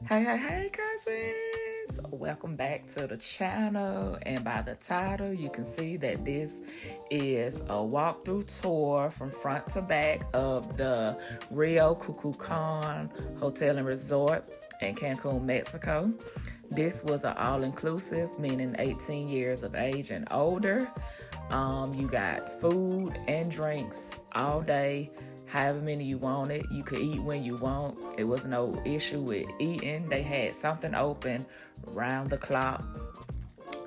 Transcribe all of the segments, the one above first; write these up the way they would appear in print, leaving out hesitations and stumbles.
Hey, cousins! Welcome back to the channel. And by the title, you can see that this is a walkthrough tour from front to back of the Rio Cucucan Hotel and Resort in Cancun, Mexico. This was an all-inclusive, meaning 18 years of age and older. You got food and drinks all day, however many you wanted. You could eat when you want. It was no issue with eating. They had something open round the clock,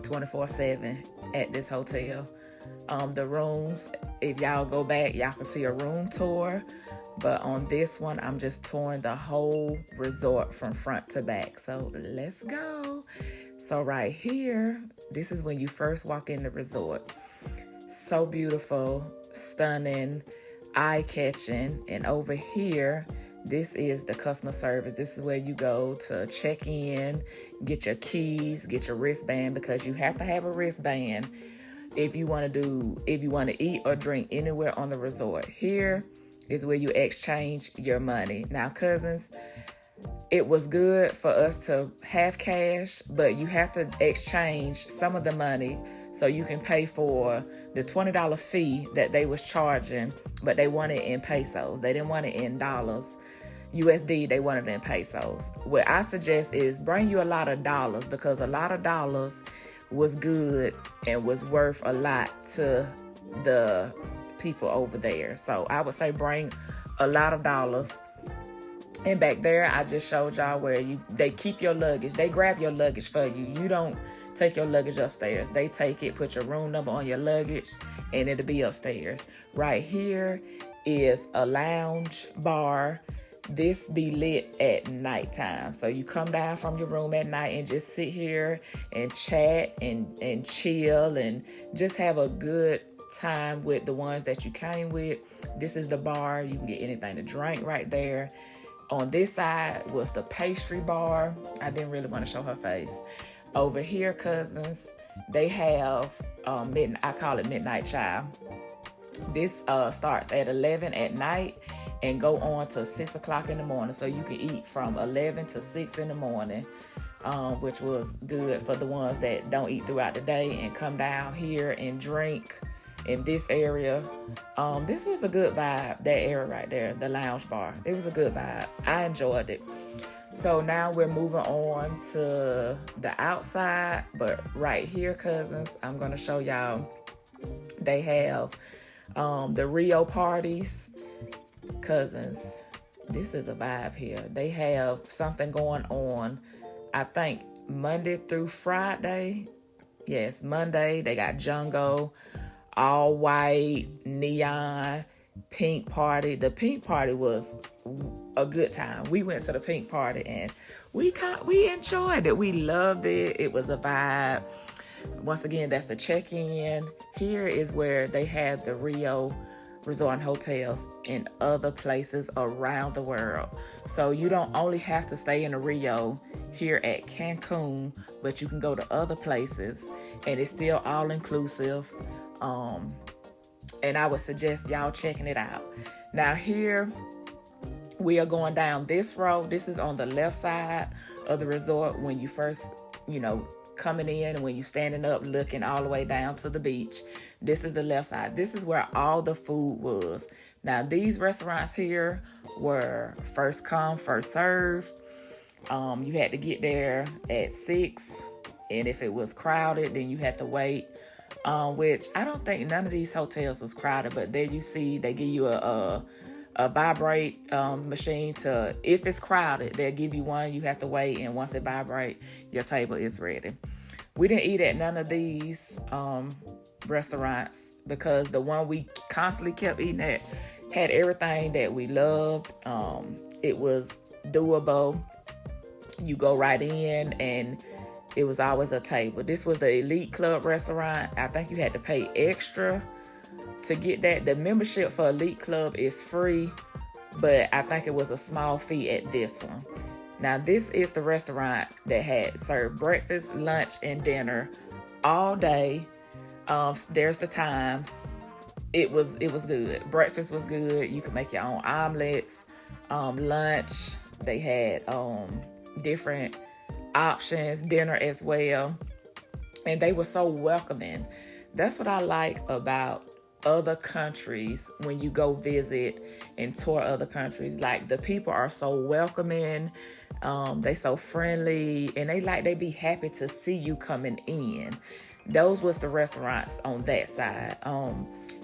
24/7 at this hotel. The rooms, if y'all go back, y'all can see a room tour. But on this one, I'm just touring the whole resort from front to back. So let's go. So right here, this is when you first walk in the resort. So beautiful, stunning, eye-catching. And over here, this is the customer service. This is where you go to check in, get your keys, get your wristband, because you have to have a wristband if you want to eat or drink anywhere on the resort. Here is where you exchange your money. Now, cousins, it was good for us to have cash, but you have to exchange some of the money so you can pay for the $20 fee that they was charging, but they wanted it in pesos. They didn't want it in dollars. USD, they wanted it in pesos. What I suggest is bring you a lot of dollars, because a lot of dollars was good and was worth a lot to the people over there. So I would say bring a lot of dollars. And back there, I just showed y'all where they keep your luggage. They grab your luggage for you. You don't take your luggage upstairs. They take it, put your room number on your luggage, and it'll be upstairs. Right here is a lounge bar. This be lit at nighttime. So you come down from your room at night and just sit here and chat and chill and just have a good time with the ones that you came with. This is the bar. You can get anything to drink right there. On this side was the pastry bar. I didn't really want to show her face. Over here, cousins, they have I call it midnight chai. This starts at 11 at night and go on to 6 o'clock in the morning. So you can eat from 11 to 6 in the morning, which was good for the ones that don't eat throughout the day and come down here and drink in this area. This was a good vibe, that area right there, the lounge bar. It was a good vibe. I enjoyed it. So now we're moving on to the outside, but right here, cousins, I'm gonna show y'all, they have the Rio parties. Cousins, this is a vibe here. They have something going on, I think Monday through Friday. Yes, Monday, they got Jungle, all white, neon, pink party. The pink party was a good time. We went to the pink party and we enjoyed it. We loved it. It was a vibe. Once again, that's the check-in. Here is where they had the Rio Resort and hotels in other places around the world. So you don't only have to stay in the Rio here at Cancun, but you can go to other places and it's still all inclusive. And I would suggest y'all checking it out. Now here we are going down this road. This is on the left side of the resort when you first, coming in, and when you standing up looking all the way down to the beach. This is the left side. This is where all the food was. Now these restaurants here were first come, first serve. You had to get there at 6, and if it was crowded, then you had to wait. Which I don't think none of these hotels was crowded, but there you see they give you a vibrate machine to, if it's crowded, they'll give you one. You have to wait, and once it vibrates, your table is ready. We didn't eat at none of these restaurants because the one we constantly kept eating at had everything that we loved. It was doable. You go right in and it was always a table. This was the Elite Club restaurant. I think you had to pay extra to get that. The membership for Elite Club is free, but I think it was a small fee at this one. Now, this is the restaurant that had served breakfast, lunch, and dinner all day. There's the times. It was good. Breakfast was good. You could make your own omelets. Lunch, they had different options, dinner as well. And they were so welcoming. That's what I like about other countries when you go visit and tour other countries. Like, the people are so welcoming, they so friendly, and they be happy to see you coming in. Those was the restaurants on that side.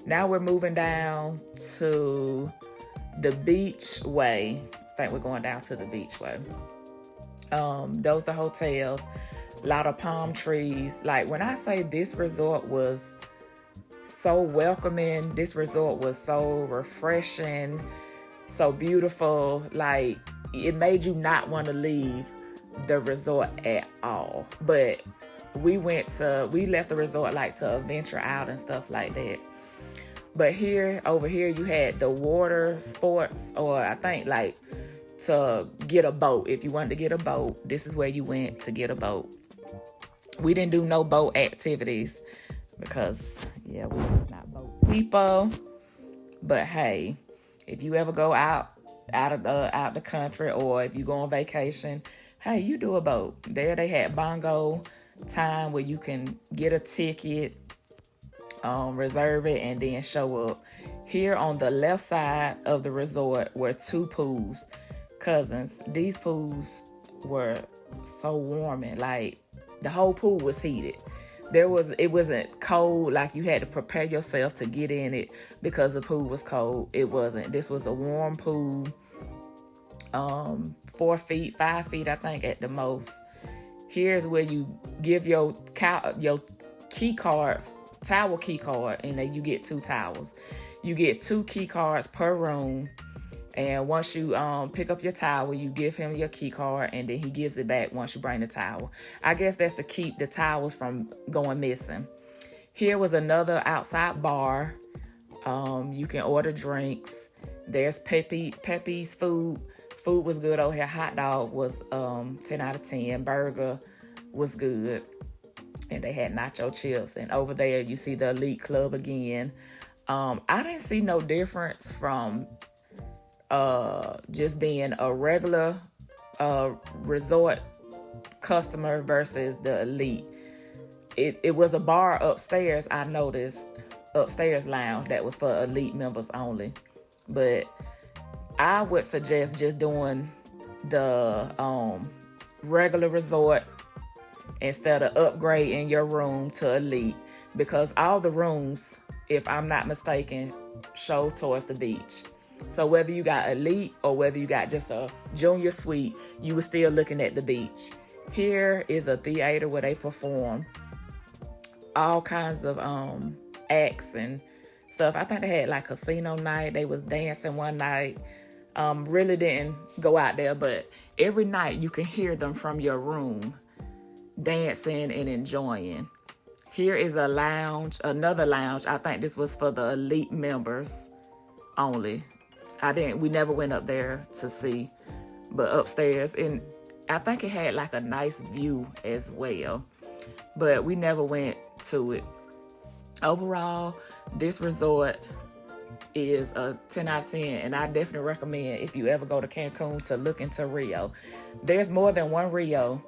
Now we're moving down to the beach way. I think we're going down to the beach way. Those are hotels, a lot of palm trees. Like, when I say this resort was so welcoming, this resort was so refreshing, so beautiful, like, it made you not want to leave the resort at all. But we left the resort like to venture out and stuff like that. But over here you had the water sports, or I think like to get a boat. If you wanted to get a boat, this is where you went to get a boat. We didn't do no boat activities because, we're just not boat people. But hey, if you ever go out of the country, or if you go on vacation, hey, you do a boat. There they had bongo time where you can get a ticket, reserve it, and then show up. Here on the left side of the resort were 2 pools. Cousins, these pools were so warming. Like, the whole pool was heated. It wasn't cold, like you had to prepare yourself to get in it because the pool was cold. It wasn't. This was a warm pool, 4 feet, 5 feet, I think, at the most. Here's where you give your key card, towel key card, and then you get 2 towels. You get 2 key cards per room. And once you pick up your towel, you give him your key card, and then he gives it back once you bring the towel. I guess that's to keep the towels from going missing. Here was another outside bar. You can order drinks. There's Pepe's food. Food was good over here. Hot dog was 10 out of 10. Burger was good. And they had nacho chips. And over there, you see the Elite Club again. I didn't see no difference from just being a regular resort customer versus the Elite. It was a bar upstairs, I noticed, upstairs lounge that was for Elite members only. But I would suggest just doing the regular resort instead of upgrading your room to Elite, because all the rooms, if I'm not mistaken, show towards the beach. So whether you got Elite or whether you got just a junior suite, you were still looking at the beach. Here is a theater where they perform all kinds of acts and stuff. I think they had like casino night. They was dancing one night. Really didn't go out there, but every night you can hear them from your room dancing and enjoying. Here is a lounge, another lounge. I think this was for the Elite members only. We never went up there to see, but upstairs, and I think it had like a nice view as well, but we never went to it. Overall, this resort is a 10 out of 10, and I definitely recommend, if you ever go to Cancun, to look into Rio. There's more than one Rio,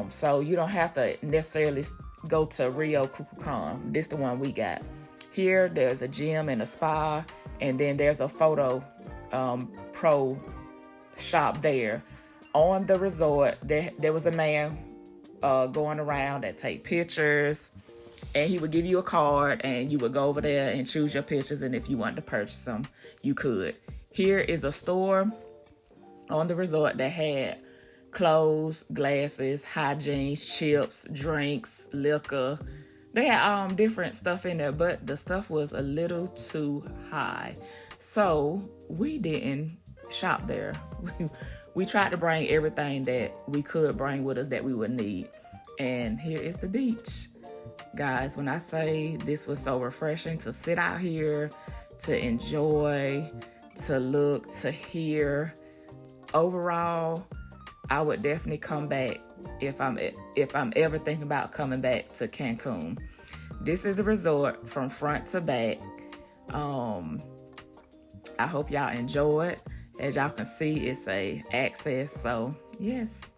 so you don't have to necessarily go to Rio Cucamonga. This the one we got. Here, there's a gym and a spa, and then there's a photo pro shop there. On the resort, there was a man going around that take pictures, and he would give you a card, and you would go over there and choose your pictures, and if you wanted to purchase them, you could. Here is a store on the resort that had clothes, glasses, hygiene, chips, drinks, liquor. They had different stuff in there, but the stuff was a little too high. So we didn't shop there. We tried to bring everything that we could bring with us that we would need. And here is the beach. Guys, when I say this was so refreshing to sit out here, to enjoy, to look, to hear, overall, I would definitely come back if I'm ever thinking about coming back to Cancun. This is a resort from front to back. I hope y'all enjoy it. As y'all can see, it's a access, so yes,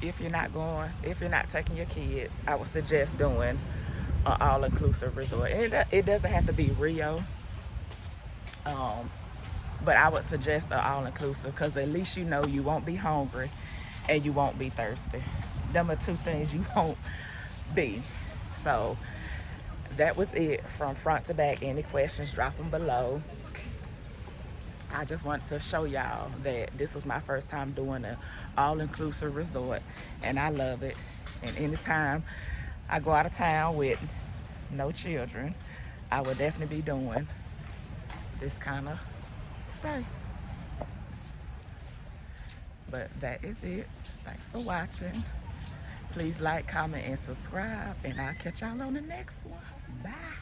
if you're not taking your kids, I would suggest doing an all-inclusive resort. It doesn't have to be Rio, um, but I would suggest an all-inclusive because at least you know you won't be hungry and you won't be thirsty. Them are two things you won't be. So that was it from front to back. Any questions, drop them below. I just wanted to show y'all that this was my first time doing an all-inclusive resort, and I love it. And anytime I go out of town with no children, I will definitely be doing this kind of stay. But that is it. Thanks for watching. Please like, comment, and subscribe, and I'll catch y'all on the next one. Bye.